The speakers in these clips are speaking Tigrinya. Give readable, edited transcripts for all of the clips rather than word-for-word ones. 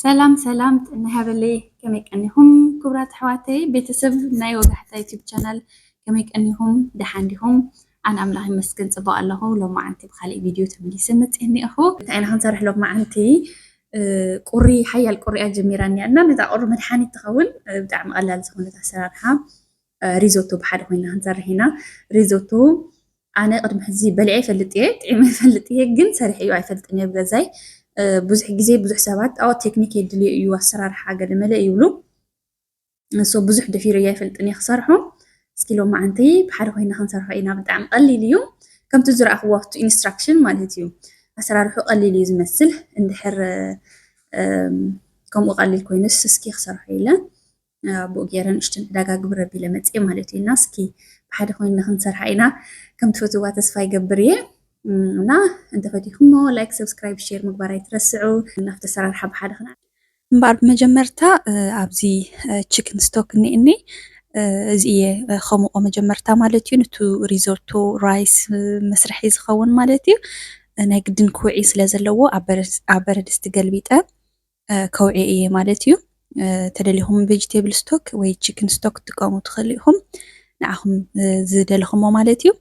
ሰላም ሰላም ጥንሃበለይ ከመይ ቀኒኹም ክቡራት ኣሕዋተይ ቤተሰብ ናይ ወጋሕታ ዩቲዩብ ቻናል ከመይ ቀኒኹም ደሓን ዲኹም ኣነ ኣምላኽ ይመስገን ፅቡቅ ኣለኹ ሎማዓንቲ ብካሊእ ቪድዮ ተመሊሰ መፅእ እኒአኹ እንታይ ኢና ክንሰርሕ ሎማዓንቲ ቁሪ ሓያል ቁሪኣ ጀሚራ እኒኣና ነዛ ቁሪ መድሓኒት ትኸውን ብጣዕሚ ቀላል ዝኾነት ኣሰራርሓ ሪዞቶ ብሓደ ኮይና ክንሰርሕ ኢና ሪዞቶ ኣነ ቅድሚ ሕዚ በሊዐ ይፈልጥ እየ ጥዒመ ይፈልጥ እየ ግን ሰሪሐ እዩ ኣይፈልጥን እየ ብገዛይ ብዙሕ ግዜ ብዙሕ ሰባት ቴክኒክ የድልዮ እዩ ኣሰራርሓ ገለመለ ይብሉ ንሶ ብዙሕ ደፊሩ እየ ኣይፈልጥን እየ ክሰርሖ እስኪ ሎማዓንቲ ብሓደ ኮይና ክንሰርሖ ኢና ብጣዕሚ ቀሊል እዩ ከምቲ ዝረኣኽዎ ኣብቲ ኢንስትራክሽን ማለት እዩ ኣሰራርሑ ቀሊል እዩ ዝመስል እንድሕር ከምኡ ቀሊል ኮይኑስ እስኪ ክሰርሖ ኢለ ኣብኡ ገይረ ንእሽተን ዕዳጋ ግብረ ኣቢለ መፅእ ማለት እዩ እና እስኪ ብሓደ ኮይና ክንሰርሓ ኢና ከም ትፈትዋ ተስፋ ይገብር እየ እና እንተ ፈቲኹሞ ላይክ ሰብስክራይብ ሼር ምግባር ኣይትረስዑ ናብቲ ኣሰራርሓ ብሓደ ክና እምበር ብመጀመርታ ኣብዚ ቺክን ስቶክ እኒአኒ እዚ እየ ከምኡ መጀመርታ ማለት እዩ ነቱ ሪዞቶ ራይስ መስርሒ ዝኸውን ማለት እዩ ናይ ግድን ክውዒ ስለ ዘለዎ ኣብ በረድስቲ ገልቢጠ ከውዒ እየ ማለት እዩ ተደሊኹም ቬጅቴብል ስቶክ ወይ ቺክን ስቶክ ትጥቀሙ ትኽእሉ ኢኹም ንዓኹም ዝደለኹሞ ማለት እዩ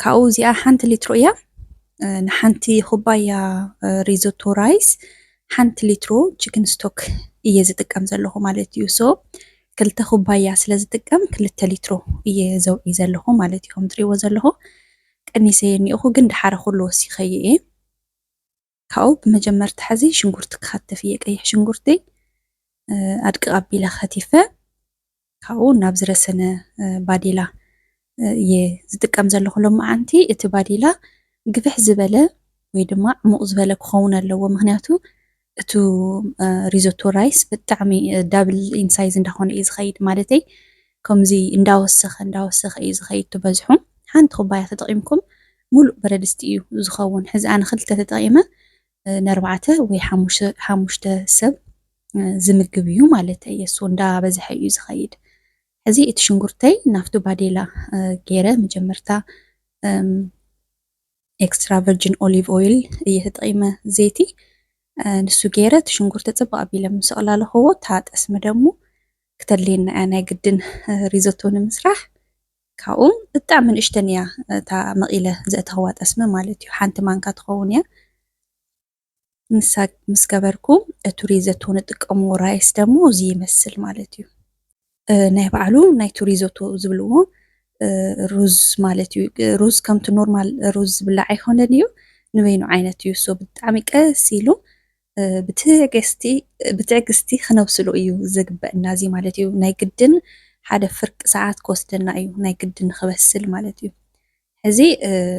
ካብኡ እዚኣ ሓንቲ ሊትሮ እያ ንሓንቲ ኩባያ ሪዞቶ ራይስ ሓንቲ ሊትሮ ቺክን ስቶክ እየ ዝጥቀም ዘለኹ ማለት እዩ ሶ ክልተ ኩባያ ስለ ዝጥቀም 2 ሊትሮ እየ ዘውዒ ዘለኹ ማለት እዩ ከም ትሪእዎ ዘለኹ ቀኒሰ እኒአኹ ግን ድሓረ ኩሉ ወሲኸየ እየ ካብኡ ብመጀመርታ ሕዚ ሽንጉርቲ ክኸትፍ እየ ቀይሕ ሽንጉርቲ ኣድቅቕ ኣቢለ ከቲፈ ካብኡ ናብ ዝረሰነ ባዴላ እየ ዝጥቀም ዘለኹ ሎማዓንቲ እቲ ባዴላ ግፍሕ ዝበለ ወይ ድማ ዕሙቕ ዝበለ ክኸውን ኣለዎ ምክንያቱ እቱ ሪዞቶ ራይስ ብጣዕሚ ዳብል ኢንሳይዝ እንዳኾነ እዩ ዝኸይድ ማለተይ ከምዚ እንዳወሰኸ እዩ ዝኸይድ ትበዝሑ ሓንቲ ኩባያ ተጠቒምኩም ሙሉእ በረድስቲ እዩ ዝኸውን ሕዚ ኣነ 2 ተጠቒመ ን4 ወይ 5 ሰብ ዝምግብ እዩ ማለት እየ እሱ እንዳበዝሐ እዩ ዝኸይድ ሕዚ እቲ ሽንጉርተይ ናብቲ ባዴላ ገይረ መጀመርታ ኤክስትራ ቨርጅን ኦሊቭ ኦይል እየ ተጠቒመ ዘይቲ ንሱ ገይረ እቲ ሽንጉርቲ ፅቡቅ ኣቢለ ምስ ኣቕላለኽዎ እታ ጠስሚ ደሞ ክተድልየና እያ ናይ ግድን ሪዞቶ ንምስራሕ ካብኡ ብጣዕሚ ንእሽተን እያ እታ መቂለ ዘእተኽዋ ጠስሚ ማለት እዩ ሓንቲ ማንካ ትኸውን እያ ንሳ ምስ ገበርኩ እቲ ሪዞቶ ንጥቀሞ ራይስ ደሞ እዚ ይመስል ማለት እዩ ናይ ባዕሉ ናይቲ ሪዞቶ ዝብልዎ ሩዝ ማለት እዩ ሩዝ ከምቲ ኖርማል ሩዝ ዝብላዕ ኣይኮነን እዩ ንበይኑ ዓይነት እዩ ሶ ብጣዕሚ ቀስ ኢሉ ብትዕግስቲ ክነብስሎ እዩ ዝግበአና እዚ ማለት እዩ ናይ ግድን ሓደ ፍርቂ ሰዓት ክወስደና እዩ ናይ ግድን ክበስል ማለት እዩ ሕዚ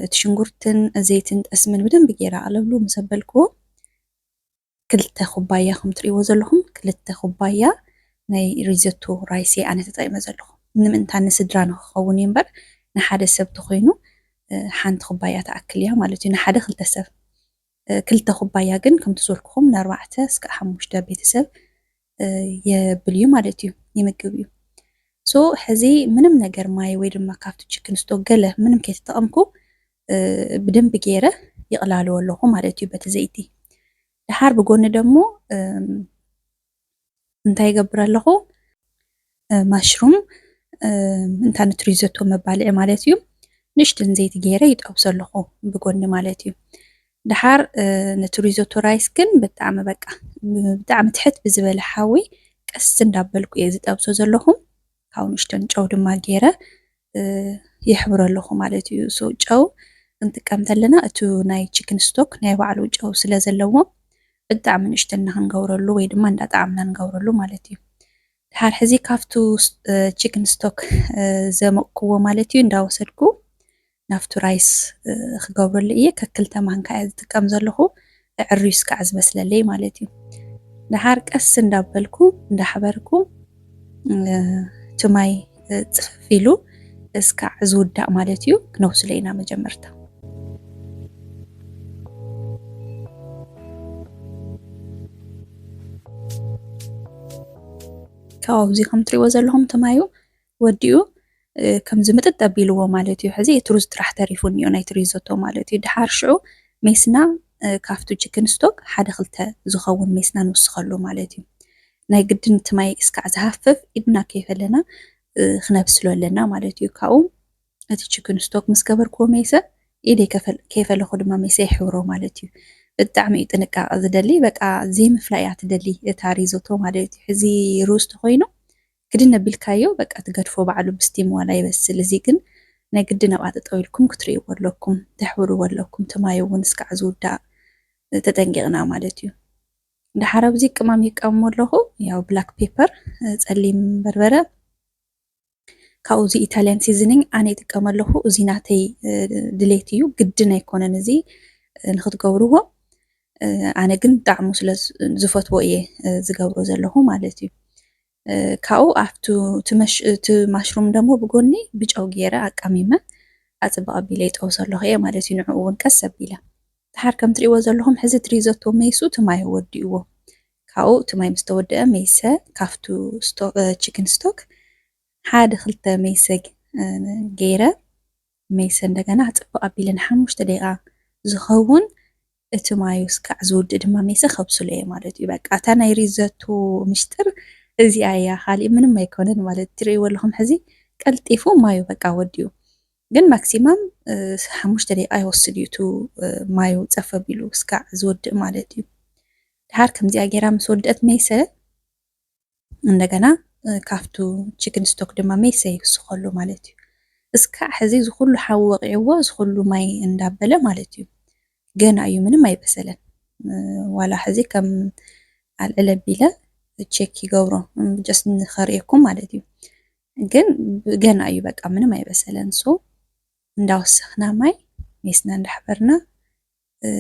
እቲ ሽንጉርትን ዘይትን ጠስምን ብደንቢ ጌራ ኣለብሉ ምስ ኣበልክዎ 2 ኩባያ ከም ትሪእዎ ዘለኹም 2 ኩባያ ናይ ሪዞቶ ራይስ ኣነ ተጠቒመ ዘለኹ ንምንታይ ንስድራ ንክኸውን እዩ እምበር ንሓደ ሰብ ተኮይኑ ሓንቲ ኩባያ ተኣክል እያ ማለት እዩ ንሓደ 2 ሰብ 2 ኩባያ ግን ከምቲ ዝበልኩኹም ን4 እስካብ 5 ቤተሰብ የብል እዩ ማለት እዩ ይምግብ እዩ ሶ ሕዚ ምንም ነገር ማይ ወይ ድማ ካብቲ ቺክን ስቶክ ገለ ምንም ከይተጠቐምኩ ብደንቢ ገይረ ይቕላለዎ ኣለኹ ማለት እዩ በቲ ዘይቲ ድሓር ብጎኒ ደሞ እንታይ ይገብር ኣለኹ ማሽሩም እንታይ ነቲ ሪዞቶ መባልዒ ማለት እዩ ንእሽተን ዘይቲ ገይረ ይጠብሶ ኣለኹ ብጎኒ ማለት እዩ ድሓር ነቲ ሪዞቶ ራይስ ግን ብጣዕሚ በቃ ብጣዕሚ ትሕት ብዝበለ ሓዊ ቀስ እንዳበልኩ እየ ዝጠብሶ ዘለኹ ካብኡ ንእሽተን ጨው ድማ ገይረ ይሕብሮ ኣለኹ ማለት እዩ ሶ ጨው ክንጥቀም ተለና እቲ ናይ ቺክን ስቶክ ናይ ባዕሉ ጨው ስለ ዘለዎ ብጣዕሚ ንእሽተን ክንገብረሉ ወይ ድማ እንዳጣዕምና ንገብረሉ ማለት እዩ ድሓር ሕዚ ካብቱ ቺክን ስቶክ ዘመቕክዎ ማለት እዩ እንዳወሰድኩ ናብቱ ራይስ ክገብረሉ እየ ከክልተ ማንካ እየ ዝጥቀም ዘለኹ ዕርዩ እስካዕ ዝበስለለይ ማለት እዩ ድሓር ቀስ እንዳበልኩ እንዳሕበርኩ እቲ ማይ ፅፍፍ ኢሉ እስካዕ ዝውዳእ ማለት እዩ ክነብስሎ ኢና መጀመርታ ካብዚ ከም ትሪእዎ ዘለኹም ተማዩ ወዲኡ ከምዚ ምጥጥ ኣቢልዎ ማለት እዩ ሕዚ እቲ ሩዝ ጥራሕ ተሪፉ እኒኦ ናይቲ ሪዞቶ ማለት እዩ ድሓር ሽዑ ሜስና ካፍቱ ቺክን ስቶክ ሓደ ክልተ ዝኸውን ሜስና ንውስኸሉ ማለት እዩ ናይ ግድን እቲ ማይ እስካዕ ዝሃፍፍ ኢድና ከይፈለና ክነብስሎ ኣለና ማለት እዩ ካብኡ እቲ ቺክን ስቶክ ምስ ገበርክዎ ሜሰ ኢደይ ከይፈለኹ ድማ ሜሰ ይሕብሮ ማለት እዩ ብጣዕሚ እዩ ጥንቃቐ ዝደሊ በቃ ዘይምፍላይ እያ ትደሊ እታ ሪዞቶ ማለት እዩ ሕዚ ሩዝ ተኾይኑ ግድን ኣቢልካዮ በቃ ትገድፎ ባዕሉ ብስቲም ዋላ ይበስል እዚ ግን ናይ ግድን ኣብኣ ጠጠው ኢልኩም ክትርእይዎ ኣለኩም ተሕብርዎ ኣለኩም እቲ ማይ እውን እስካዕ ዝውዳእ ተጠንቂቕና ማለት እዩ ድሓር ኣብዚ ቅመም ይቀመሞ ኣለኹ ያው ብላክ ፔፐር ፀሊም በርበረ ካብኡ እዚ ኢታልያን ሲዝኒንግ ኣነ ይጥቀም ኣለኹ እዚ ናተይ ድሌት እዩ ግድን ኣይኮነን እዚ ንክትገብርዎ ኣነ ግን ጣዕሙ ስለ ዝፈትዎ እየ ዝገብሮ ዘለኹ ማለት እዩ ካብኡ ኣብቱ እቲ ማሽሩም ደሞ ብጎኒ ብጨው ገይረ ኣቃሚመ ኣፅባቕ ኣቢለ ይጠብሶ ኣለኹ እየ ማለት እዩ ንዕኡ እውን ቀስ ኣቢለ ድሓር ከም ትሪእዎ ዘለኹም ሕዚ ትሪዞቶ ሜሱ እቲ ማይ ወዲእዎ ካብኡ እቲ ማይ ምስ ተወድአ ሜሰ ካፍቱ ቺክን ስቶክ ሓደ ክልተ ሜሰ ገይረ ሜሰ እንደገና ኣፅባቕ ኣቢለ ን5 ደቂቓ ዝኸውን እቲ ማዩ እስካዕ ዝውድእ ድማ ሜሰ ከብስሎ እየ ማለት እዩ በቃ እታ ናይ ሪዞቶ ምስጥር እዚኣ እያ ካሊእ ምንም ኣይኮነን ማለት ትሪእይዎ ኣለኹም ሕዚ ቀልጢፉ ማዩ በቃ ወዲኡ ግን ማክሲማም 5 ደቂቓ ይወስድ እዩ እቲ ማዩ ፀፍ ኣቢሉ እስካዕ ዝወድእ ማለት እዩ ድሓር ከምዚኣ ጌራ ምስ ወድአት ሜሰ እንደገና ካፍቱ ቺክን ስቶክ ድማ ሜሰ ይውስኸሉ ማለት እዩ እስካዕ ሕዚ ዝኩሉ ሓዊ ወቂዕዎ ዝኩሉ ማይ እንዳበለ ማለት እዩ ገና እዩ ምንም ኣይበሰለን ዋላ ሕዚ ከም ኣልዕል ኣቢለ ቼክ ይገብሮ ጀስት ንኸርእየኩም ማለት እዩ ግን ገና እዩ በቃ ምንም ኣይበሰለን ሶ እንዳወሰኽና ማይ ሜስና እንዳሕበርና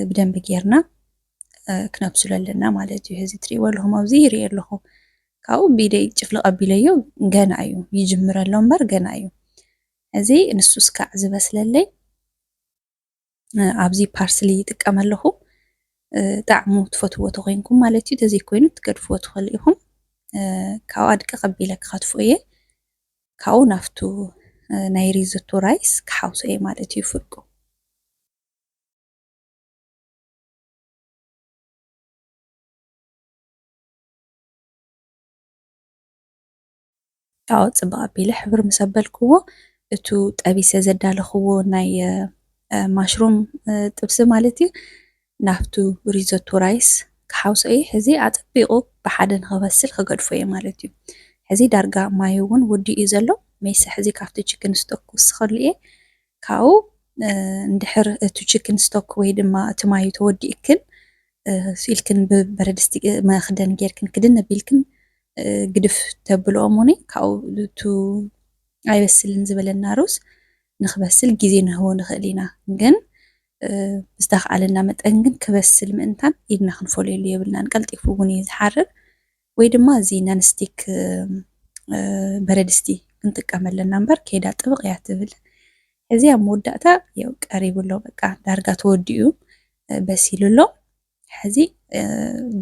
ብደንቢ ጌርና ክነብስሎ ኣለና ማለት እዩ ሕዚ ትሪእዎ ኣለኹም ኣብዚ ይርኢ ኣለኹ ካብኡ ቢደይ ጭፍልቕ ኣቢለዮ ገና እዩ ይጅምር ኣሎ እምበር ገና እዩ እዚ ንሱ እስካዕ ዝበስለለይ ኣብዚ ፓርስሊ ይጥቀም ኣለኹ ጣዕሙ ትፈትዎ ተኮይንኩም ማለት እዩ ተዘይኮይኑ ትገድፍዎ ትኽእሉ ኢኹም ካብኡ ኣድቀቕ ኣቢለ ክኸትፎ እየ ካብኡ ናፍቱ ናይ ሪዞቶ ራይስ ክሓውሶ እየ ማለት እዩ ፍርቁ ካብኡ ፅባቕ ኣቢለ ሕብሪ ምስ ኣበልክዎ እቱ ጠቢሰ ዘዳለኽዎ ናይ ማሽሩም ጥብሲ ማለት እዩ ናፍቱ ሪዞቶ ራይስ ክሓውሶ እየ ሕዚ ኣፀቢቑ ብሓደ ንክበስል ክገድፎ እየ ማለት እዩ ሕዚ ዳርጋ ማዩ እውን ውዲኡ እዩ ዘሎ ሜሰ ሕዚ ካብቲ ቺክን ስቶክ ክውስኸሉ እየ ካብኡ እንድሕር እቲ ቺክን ስቶክ ወይ ድማ እቲ ማዩ ተወዲእክን ኢልክን ብበረድስቲ መኽደን ጌርክን ክድን ኣቢልክን ግድፍ ተብልኦ እሙኒ ካብኡ እቱ ኣይበስልን ዝበለና ሩዝ ንክበስል ግዜ ንህቦ ንኽእል ኢና ግን ዝተኽኣለና መጠን ግን ክበስል ምእንታን ኢድና ክንፈልየሉ የብልናን ቀልጢፉ እውን እዩ ዝሓርር ወይ ድማ እዚ ናንስቲክ በረድስቲ ክንጥቀም ኣለና እምበር ከይዳ ጥብቕ እያ ትብል ሕዚ ኣብ መወዳእታ ያው ቀሪቡ ኣሎ በቃ ዳርጋ ተወዲኡ በሲሉ ኣሎ ሕዚ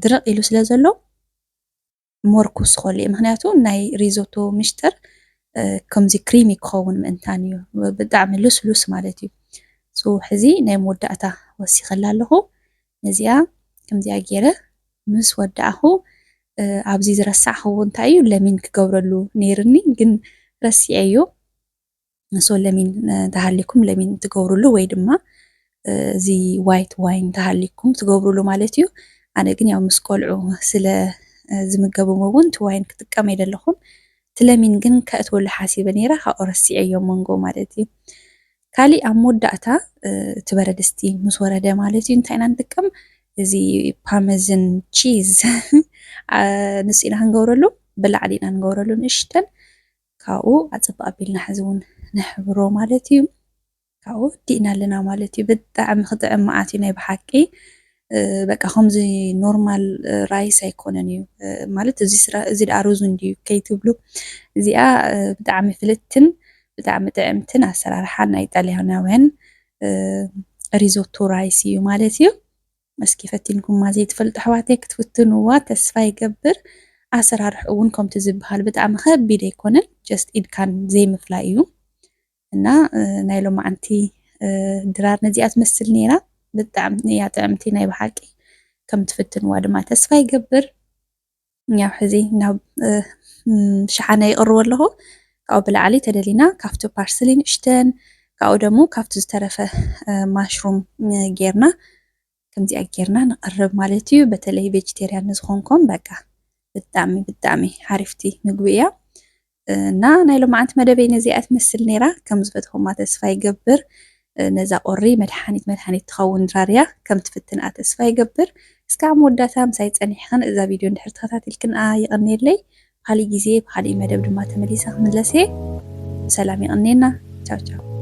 ድርቕ ኢሉ ስለ ዘሎ ሞርኩስ ክኾሉ እየ ምክንያቱ ናይ ሪዞቶ ምሽጥር ከምዚ ክሪሚ ክኸውን ምእንታን እዩ ብጣዕሚ ልስሉስ ማለት እዩ ሶ ሕዚ ናይ መወዳእታ ወሲኸላ ኣለኹ ነዚኣ ከምዚኣ ገይረ ምስ ወዳእኹ ኣብዚ ዝረሳዕኽዎ እንታይ እዩ ለሚን ክገብረሉ ነይርኒ ግን ረሲዐዮ ሶ ለሚን ተሃሊኩም ለሚን ትገብሩሉ ወይ ድማ እዚ ዋይት ዋይን ተሃሊኩም ትገብሩሉ ማለት እዩ ኣነ ግን ያው ምስ ቆልዑ ስለ ዝምገብዎ እውን እቲ ዋይን ክጥቀም ኣይደለኹን እቲ ለሚን ግን ከእትወሉ ሓሲበ ነይረ ካብኡ ረሲዐዮ መንጎ ማለት እዩ ካሊእ ኣብ መወዳእታ እቲ በረድስቲ ምስ ወረደ ማለት እዩ እንታይ ኢና ንጥቀም እዚ ፓርሜዘን ቺዝ ንሱ ኢና ክንገብረሉ ብላዕሊ ኢና ንገብረሉ ንእሽተን ካብኡ ኣፅባቕ ኣቢልና ሕዚ እውን ነሕብሮ ማለት እዩ ካብኡ ዲእና ኣለና ማለት እዩ ብጣዕሚ ክጥዕም መዓት እዩ ናይ ብሓቂ በቃ ከምዚ ኖርማል ራይስ ኣይኮነን እዩ ማለት እዚ ደኣ ሩዝ እንድዩ ከይትብሉ እዚኣ ብጣዕሚ ፍልትን ብጣዕሚ ጥዕምትን ኣሰራርሓ ናይ ጣልያናውያን ሪዞቶ ራይስ እዩ ማለት እዩ እስኪ ፈቲንኩም ማ ዘይትፈልጡ ኣሕዋተይ ክትፍትንዋ ተስፋ ይገብር ኣሰራርሑ እውን ከምቲ ዝበሃል ብጣዕሚ ከቢድ ኣይኮነን ጀስት ኢድካን ዘይምፍላይ እዩ እና ናይ ሎማዓንቲ ድራር ነዚኣ ትመስል ነይራ ብጣዕሚ እያ ጥዕምቲ ናይ ብሓቂ ከም ትፍትንዋ ድማ ተስፋ ይገብር ያው ሕዚ ናብ ሸሓነ ይቕርቦ ኣለኹ ካብኡ ብላዕሊ ተደሊና ካብቲ ፓርስሊ ንእሽተን ካብኡ ደሞ ካብቲ ዝተረፈ ማሽሩም ጌርና ከምዚኣ ጌርና ንቐርብ ማለት እዩ በተለይ ቬጀቴርያን ንዝኾንኩም በቃ ብጣዕሚ ሓሪፍቲ ምግቢ እያ እና ናይ ሎማዓንቲ መደበይ ነዚኣ ትመስል ነይራ ከም ዝፈትኹማ ተስፋ ይገብር ነዛ ቁሪ መድሓኒት ትኸውን ድራርያ ከም ትፍትንኣ ተስፋ ይገብር እስካብ መወዳእታ ምሳይ ፀኒሕኽን እዛ ቪድዮ እንድሕር ተኸታተልክንኣ ይቐኒየለይ ብኻሊእ ግዜ ብኻሊእ መደብ ድማ ተመሊሰ ክምለስ እየ ሰላም ይቐኒየና ቻው ቻው